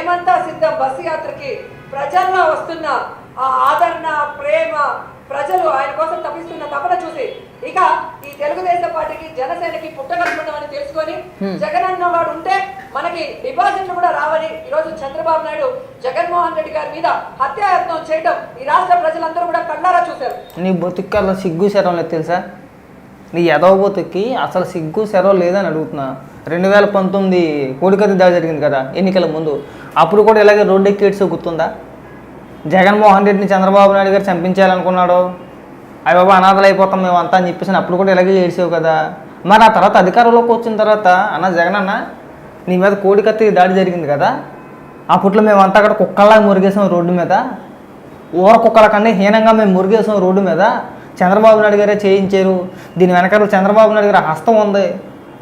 మేమంతా సిద్ధం బస్సు యాత్రకి ప్రజల్లో వస్తున్న ఆ ఆదరణ ప్రేమ ప్రజలు ఆయన కోసం తప్పిస్తున్న తపన చూసి ఇక ఈ తెలుగుదేశం పార్టీకి జనసేనకి పుట్టగలుగుతామని తెలుసుకొని జగన్ అన్న వాడు ఉంటే మనకి డిపాజిట్లు కూడా రావని ఈరోజు చంద్రబాబు నాయుడు జగన్మోహన్ రెడ్డి గారి మీద హత్యాయత్నం చేయడం ఈ రాష్ట్ర ప్రజలందరూ కూడా కళ్ళారా చూశారు. నీ బతుక్కల్లో సిగ్గు శరం లేదు తెలుసా? నీ ఎదవ బతుక్కి అసలు సిగ్గు శరం లేదని అడుగుతున్నా. 2019 కోడికత్తి దాడి జరిగింది కదా ఎన్నికల ముందు, అప్పుడు కూడా ఇలాగే రోడ్డు ఎక్కి ఏడ్చో గుర్తుందా? జగన్మోహన్ రెడ్డిని చంద్రబాబు నాయుడు గారు చంపించాలనుకున్నాడు, అయ్య బాబా అనాథలు అయిపోతాం మేమంతా అని చెప్పేసి అప్పుడు కూడా ఇలాగే ఏడ్చావు కదా. మరి ఆ తర్వాత అధికారంలోకి వచ్చిన తర్వాత అన్న జగన్ అన్న నీ మీద కోడికత్తి దాడి జరిగింది కదా, అప్పట్లో మేమంతా అక్కడ కుక్కల్లాగా మురిగేసాం రోడ్డు మీద, ఊర కుక్కల కన్నా హీనంగా మేము మురిగేసాం రోడ్డు మీద. చంద్రబాబు నాయుడు గారే చేయించారు, దీని వెనకాల చంద్రబాబు నాయుడు గారి హస్తం ఉంది,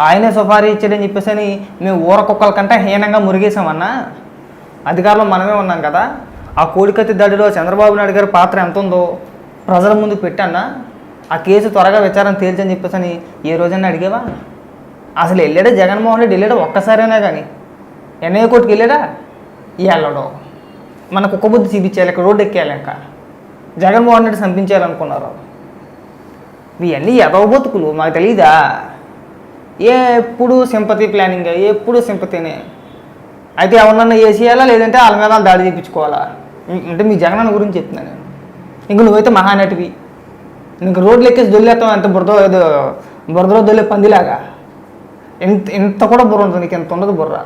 ఆయనే సుపారీ ఇచ్చాడని చెప్పేసి అని మేము ఊర కుక్కల కంటే హీనంగా మురిగేసామన్నా. అధికారంలో మనమే ఉన్నాం కదా. ఆ కోడికత్తి దాడిలో చంద్రబాబు నాయుడు గారి పాత్ర ఎంత ఉందో ప్రజల ముందు పెట్టన్నా. ఆ కేసు త్వరగా విచారణ తేల్చని చెప్పేసి అని ఏ రోజైనా అడిగేవా? అసలు వెళ్ళాడా జగన్మోహన్ రెడ్డి? వెళ్ళాడా ఒక్కసారైనా కానీ? ఎన్ఐఏ కోర్టుకి వెళ్ళాడా? వెళ్ళడం మన కుక్కబుద్ధి చూపించాలి, ఇక్కడ రోడ్డు ఎక్కేయాలి. ఇంకా జగన్మోహన్ రెడ్డి చంపించాలనుకున్నారు. ఇవన్నీ ఎదవ బతుకులు మాకు తెలీదా? ఎప్పుడు సింపతి ప్లానింగ్, ఎప్పుడు సింపతినే. అయితే ఎవరన్నా వేసేయాలా, లేదంటే వాళ్ళ మీద దాడి చేయించుకోవాలా? అంటే మీ జగనన్న గురించి చెప్తున్నాను నేను. ఇంక నువ్వైతే మహానటివి, ఇంక రోడ్లు ఎక్కేసి దొల్లేస్తావు, ఎంత బురదలో దొల్లే పందిలాగా. ఇంత కూడా బుర్ర ఉంటుంది నీకు, ఎంత ఉండదు బుర్ర.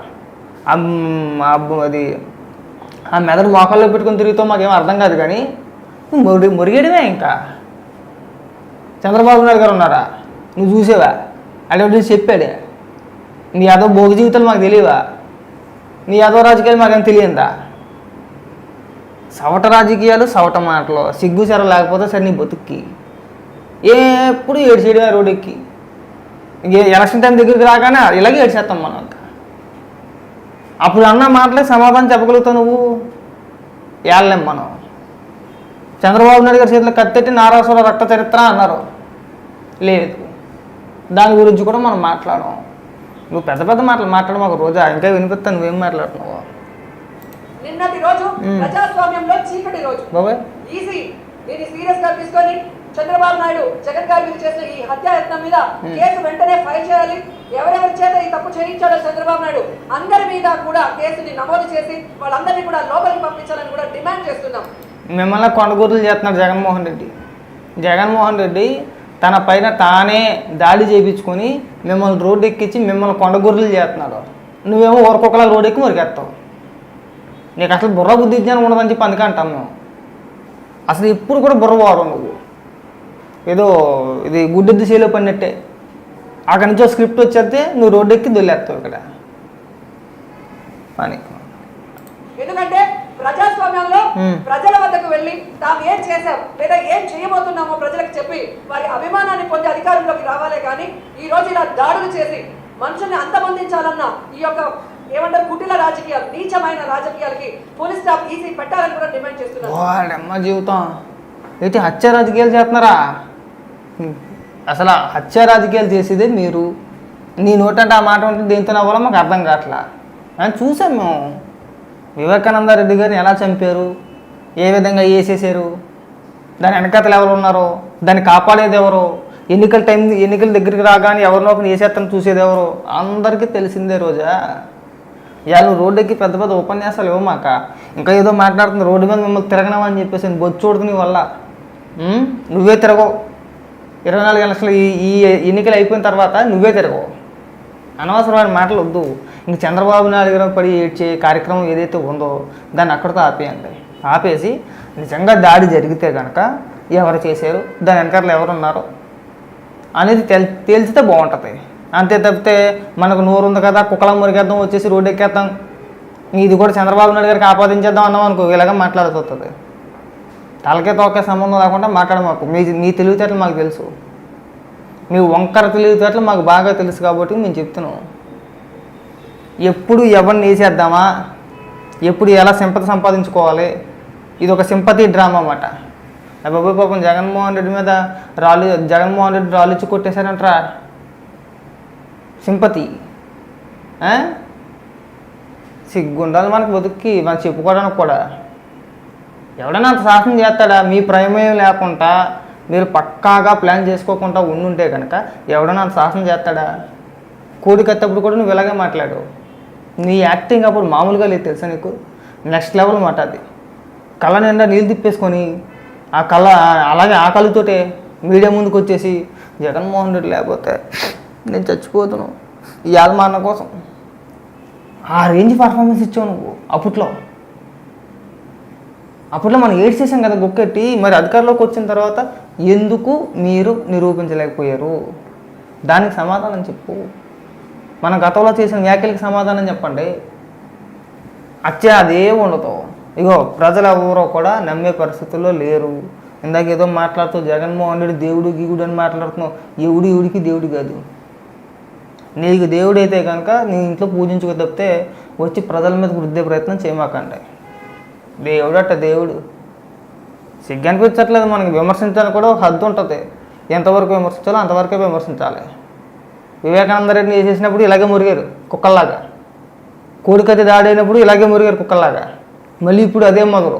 అది ఆ మెదడు మోకాల్లో పెట్టుకొని తిరుగుతావు, మాకేమో అర్థం కాదు. కానీ మురిగేయడమే. ఇంకా చంద్రబాబు నాయుడు గారు ఉన్నారా? నువ్వు చూసేవా? అటువంటి చెప్పాడే. నీ యాదవ్ భోగ జీవితాలు మాకు తెలియవా? నీ యాదవ రాజకీయాలు మాకేం తెలియదా? సవట రాజకీయాలు, సవట మాటలు, సిగ్గు సెర లేకపోతే సరే నీ బతుక్కి. ఎప్పుడు ఏడ్చేయడమే రోడ్ ఎక్కి. ఎలక్షన్ టైం దగ్గరికి రాగానే ఇలాగే ఏడ్చేస్తాం మనం. ఇంకా అప్పుడు అన్న మాటలే సమాధానం చెప్పగలుగుతావు నువ్వు. ఏళ్ళేం మనం. చంద్రబాబు నాయుడు గారి చేతిలో కత్తెట్టి నారాసుర రక్త చరిత్ర అన్నారు, లేదు. దాని గురించి కూడా మనం మాట్లాడడం. నువ్వు పెద్ద పెద్ద మాటలు మాట్లాడడం ఒక రోజా? ఇంకా వినిపిస్తా నువ్వేం మాట్లాడుతున్నావు? నిన్నటి రోజు ప్రజాస్వామ్యంలో చీకటి రోజు. ఈసీ దీన్ని సీరియస్ గా తీసుకొని చంద్రబాబు నాయుడు జగన్ గారి మీద చేసిన ఈ హత్యాయత్నం మీద కేసు వెంటనే ఫైల్ చేయాలి. ఎవరెవరి చేత ఈ తప్పు చేయించాడో చంద్రబాబు నాయుడు అందరి మీద కూడా కేసుని నమోదు చేసి వాళ్ళందరినీ కూడా లోపలికి పంపించాలని కూడా డిమాండ్ చేస్తున్నాం. మిమ్మల్ని కొండగూరులు చేస్తున్నాడు జగన్మోహన్ రెడ్డి. జగన్మోహన్ రెడ్డి తన పైన తానే దాడి చేయించుకొని మిమ్మల్ని రోడ్డు ఎక్కించి మిమ్మల్ని కొండగూరులు చేస్తున్నాడు. నువ్వేమో ఊరకొకలా రోడ్డు ఎక్కి మురికేస్తావు. నీకు అసలు బుర్ర బుద్ధి జ్ఞానం ఉండదని చెప్పి అందుకే అంటాం మేము. అసలు ఎప్పుడు కూడా బుర్ర పోవడం నువ్వు. ఏదో ఇది గుడ్డెద్దు చేలో పడినట్టే. అక్కడి నుంచో స్క్రిప్ట్ వచ్చేస్తే నువ్వు రోడ్డు ఎక్కి దొల్లేస్తావు ఇక్కడ అని. ఎందుకంటే ప్రజాస్వామ్యంలో ప్రజల వద్దకు వెళ్ళి తాము ఏం చేశాం లేదా ఏం చేయబోతున్నామో ప్రజలకు చెప్పి వారి అభిమానాన్ని పొంది అధికారంలోకి రావాలే కానీ ఈ రోజు ఇలా దాడులు చేసి మనుషుల్ని అంతమొందించాలన్న ఈ యొక్క ఏమంటారు కుటిల రాజకీయాలు, నీచమైన రాజకీయాలకి పోలీస్ స్టాఫ్ ఈసీ పెట్టాలని కూడా డిమాండ్ చేస్తున్నారు. జీవితం అయితే హత్య రాజకీయాలు చేస్తున్నారా? అసలు హత్య రాజకీయాలు చేసేదే మీరు. నీ నోటంటే ఆ మాట ఉంటే దేంతో అవ్వాలో మాకు అర్థం కావట్లా. చూసాం మేము వివేకానంద రెడ్డి గారిని ఎలా చంపారు, ఏ విధంగా వేసేసారు, దాని వెనకాతలు ఎవరు ఉన్నారో, దాన్ని కాపాడేది ఎవరో, ఎన్నికల దగ్గరికి రాగానే ఎవరినో వేసేస్తాను చూసేది ఎవరో అందరికీ తెలిసిందే రోజా. ఇవాళ నువ్వు రోడ్డుకి పెద్ద పెద్ద ఉపన్యాసాలు ఇవ్వమాక. ఇంకా ఏదో మాట్లాడుతుంది రోడ్డు మీద మిమ్మల్ని తిరగనమని చెప్పేసి బొచ్చోడుకు నీ వల్ల. నువ్వే తిరగవు. 24 ఎలక్షన్లు ఈ ఎన్నికలు అయిపోయిన తర్వాత నువ్వే తిరగవు. అనవసరమైన మాటలు వద్దు. ఇంక చంద్రబాబు నాయుడు గారు పడి ఏడ్చే కార్యక్రమం ఏదైతే ఉందో దాన్ని అక్కడితో ఆపేయండి. ఆపేసి నిజంగా దాడి జరిగితే కనుక ఎవరు చేశారు, దాని వెనకాల ఎవరున్నారో అనేది తేల్చితే బాగుంటుంది. అంతే తప్పితే మనకు నోరు ఉంది కదా కుక్కలా మురికేద్దాం వచ్చేసి రోడ్డు ఎక్కేద్దాం, ఇది కూడా చంద్రబాబు నాయుడు గారికి ఆపాదించేద్దాం అన్నాం అనుకో ఇలాగ మాట్లాడుతుంది. తలకే తోకే సంబంధం లేకుండా మాట్లాడమాకు. మీ తెలివితేటలు మాకు తెలుసు, మీ వంకర తెలివితేటలు మాకు బాగా తెలుసు కాబట్టి మేము చెప్తున్నాం. ఎప్పుడు ఎవరిని వేసేద్దామా, ఎప్పుడు ఎలా సింపతి సంపాదించుకోవాలి, ఇది ఒక సింపతి డ్రామా అన్నమాట. బాబాయ్ పాపం జగన్మోహన్ రెడ్డి మీద జగన్మోహన్ రెడ్డి రాళ్ళిచ్చి కొట్టేశారంటారా సింపతి. సిగ్గు ఉండాలి మనకు బతుక్కి మనం చెప్పుకోవడానికి కూడా. ఎవడైనా అంత సాహసం చేస్తాడా? మీ ప్రమేయం లేకుండా మీరు పక్కాగా ప్లాన్ చేసుకోకుండా ఉండుంటే కనుక ఎవడైనా అంత సాహసం చేస్తాడా? కోడికత్తప్పుడు కూడా నువ్వు ఇలాగే మాట్లాడు. నీ యాక్టింగ్ అప్పుడు మామూలుగా లేదు తెలుసా నీకు, నెక్స్ట్ లెవెల్ మాట అది. కళ్ళ నిండా నీళ్ళు తిప్పేసుకొని ఆ కళ్ళ అలాగే ఆ కళ్ళతోటే మీడియా ముందుకు వచ్చేసి జగన్మోహన్ రెడ్డి లేకపోతే నేను చచ్చిపోతున్నాను ఇవాళ మా అన్న కోసం ఆ రేంజ్ పర్ఫార్మెన్స్ ఇచ్చావు నువ్వు. అప్పట్లో మనం ఏడ్ చేసాం కదా గుక్కెట్టి. మరి అధికారంలోకి వచ్చిన తర్వాత ఎందుకు మీరు నిరూపించలేకపోయారు? దానికి సమాధానం చెప్పు. మన గతంలో చేసిన వ్యాఖ్యలకి సమాధానం చెప్పండి. అదే ఉండదు. ఇగో ప్రజలు ఎవరో కూడా నమ్మే పరిస్థితుల్లో లేరు. ఇందాక ఏదో మాట్లాడుతూ జగన్మోహన్ రెడ్డి దేవుడు గీగుడు అని మాట్లాడుతున్నావు. ఎవడికి దేవుడు కాదు. నీకు దేవుడైతే కనుక నీ ఇంట్లో పూజించుకు తప్పితే వచ్చి ప్రజల మీద వృద్ధే ప్రయత్నం చేయమాకండి. దేవుడు సిగ్గు అనిపించట్లేదు మనకి. విమర్శించాలని కూడా ఒక హద్దు ఉంటుంది. ఎంతవరకు విమర్శించాలో అంతవరకే విమర్శించాలి. వివేకానంద రెడ్డిని చేసినప్పుడు ఇలాగే మురిగారు కుక్కల్లాగా. కోడికత్తి దాడి అయినప్పుడు ఇలాగే మురిగారు కుక్కల్లాగా. మళ్ళీ ఇప్పుడు అదే మొదలు.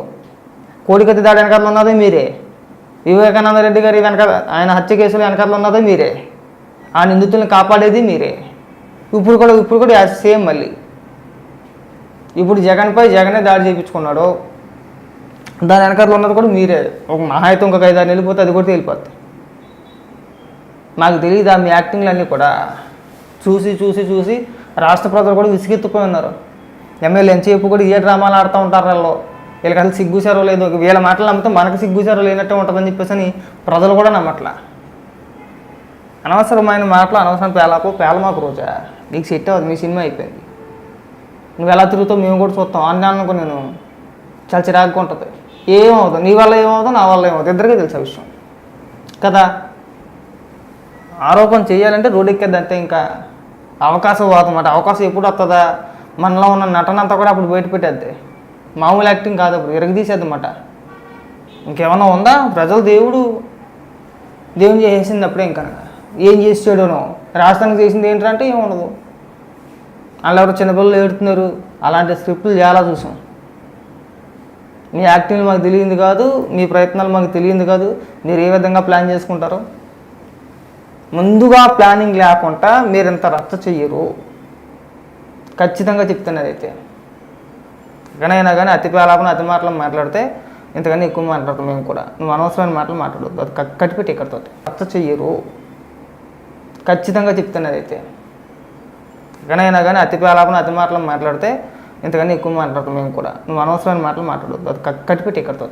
కోడికత్తి దాడి వెనకాల ఉన్నదే మీరే. వివేకానంద రెడ్డి గారి వెనకాల ఆయన హత్య కేసులు వెనకాల ఉన్నదే మీరే. ఆ నిందితుల్ని కాపాడేది మీరే. ఇప్పుడు కూడా సేమ్ మళ్ళీ. ఇప్పుడు జగనే దాడి చేయించుకున్నాడు. దాని వెనకాల ఉన్నది కూడా మీరే. ఒక మహాయితం ఇంకొక 5-6 వెళ్ళిపోతే అది కూడా వెళ్ళిపోద్ది. నాకు తెలియదు మీ యాక్టింగ్లు అన్నీ కూడా చూసి రాష్ట్ర ప్రజలు కూడా విసిగెత్తుకొని ఉన్నారు. ఎమ్మెల్యే ఎంతసేపు కూడా ఏ డ్రామాలు ఆడుతూ ఉంటారు వాళ్ళు. వీళ్ళకి అసలు సిగ్గుసారో లేదు. వీళ్ళ మాటలు నమ్మితే మనకు సిగ్గుసారో లేనట్టే ఉంటుందని చెప్పేసి ప్రజలు కూడా నమ్మట్లా. అనవసరమైన మాటలు అనవసరం పేలమాకు రోజా. నీకు సెట్ అవ్వదు. మీ సినిమా అయిపోయింది. నువ్వు ఎలా తిరుగుతావు మేము కూడా చూస్తాం. అనుకో నేను చాలా చిరాకుగా ఉంటుంది. ఏమవుతుంది నీ వల్ల ఏమవుతుందో నా వల్ల ఏమవుతుంది ఇద్దరికీ తెలిసే విషయం కదా. ఆరోపణ చేయాలంటే రోడ్డు ఎక్కేది అంతే. ఇంకా అవకాశం పోతుందన్నమాట. అవకాశం ఎప్పుడు వస్తుందా? మనలో ఉన్న నటన అంతా కూడా అప్పుడు బయట పెట్టేద్ది. మామూలు యాక్టింగ్ కాదు, అప్పుడు ఇరగదీసేద్దన్నమాట. ఇంకేమన్నా ఉందా? ప్రజలు దేవుడు చేసింది అప్పుడే. ఇంకా ఏం చేసాడోనో రాష్ట్రానికి చేసింది ఏంటంటే ఏముండదు. వాళ్ళు ఎవరు చిన్నపిల్లలు ఏడుతున్నారు. అలాంటి స్క్రిప్టులు చాలా చూసాం. మీ యాక్టింగ్ మాకు తెలియంది కాదు, మీ ప్రయత్నాలు మాకు తెలియంది కాదు. మీరు ఏ విధంగా ప్లాన్ చేసుకుంటారో ముందుగా ప్లానింగ్ లేకుండా మీరు ఇంత రచ్చ చెయ్యరు. ఖచ్చితంగా చెప్తున్నారు. అయితే ఎక్కడైనా కానీ అతి పేలాపన అతి మాటలు మాట్లాడితే ఇంతకన్నా ఎక్కువ మాట్లాడతాం మేము కూడా. నువ్వు అనవసరమైన మాటలు మాట్లాడద్దు. అది కట్టిపెట్టి ఇక్కడితో రచ్చ చెయ్యరు. ఖచ్చితంగా చెప్తున్నారు. అయితే ఎక్కడైనా కానీ అతి పేలాపన అతి మాటలు మాట్లాడితే ఇంతకన్నా ఎక్కువ మాట్లాడతాం మేము కూడా. నువ్వు అనవసరమైన మాటలు మాట్లాడద్దు. అది కట్టిపెట్టి ఇక్కడితో